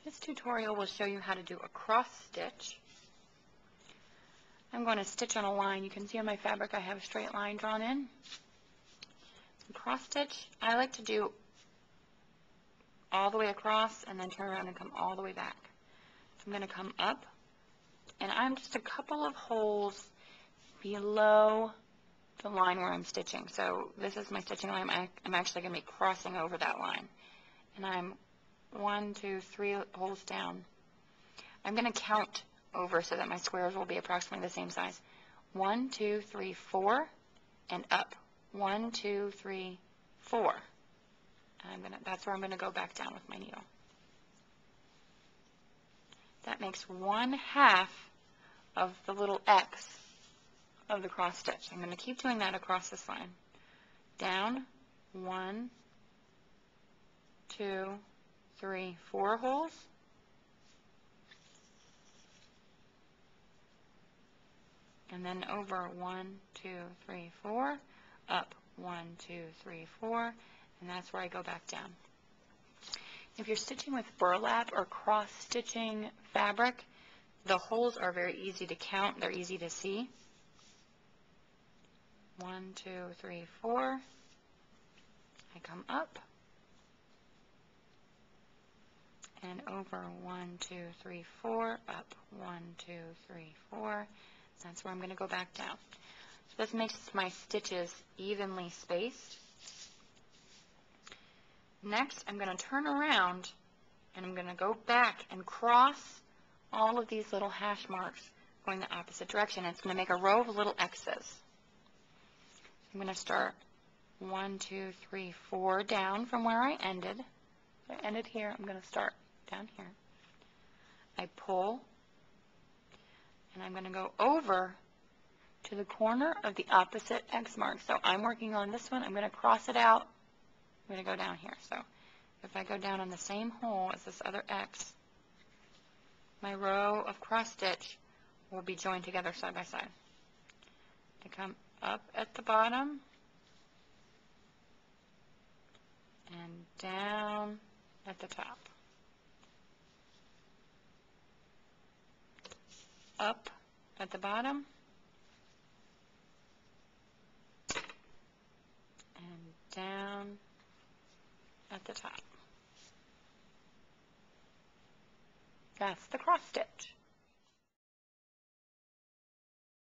This tutorial will show you how to do a cross stitch. I'm going to stitch on a line. You can see on my fabric I have a straight line drawn in. Cross stitch, I like to do all the way across and then turn around and come all the way back. So I'm going to come up, and I'm just a couple of holes below the line where I'm stitching. So this is my stitching line. I'm actually going to be crossing over that line. And I'm 1, 2, 3 holes down. I'm going to count over so that my squares will be approximately the same size. 1, 2, 3, 4, and up. 1, 2, 3, 4. And that's where I'm going to go back down with my needle. That makes 1/2 of the little X of the cross stitch. I'm going to keep doing that across this line. Down, 1, 2, 3, 4 holes. And then over 1, 2, 3, 4, up 1, 2, 3, 4, and that's where I go back down. If you're stitching with burlap or cross-stitching fabric, the holes are very easy to count. They're easy to see. 1, 2, 3, 4. I come up and over 1, 2, 3, 4, up 1, 2, 3, 4. That's where I'm going to go back down. So this makes my stitches evenly spaced. Next, I'm going to turn around and I'm going to go back and cross all of these little hash marks going the opposite direction. It's going to make a row of little X's. I'm going to start 1, 2, 3, 4 down from where I ended. So I ended here. I'm going to start down here. I pull, and I'm going to go over to the corner of the opposite X mark. So I'm working on this one. I'm going to cross it out. I'm going to go down here. So if I go down on the same hole as this other X, my row of cross stitch will be joined together side by side. I come up at the bottom and down at the top. Up at the bottom and down at the top. That's the cross stitch.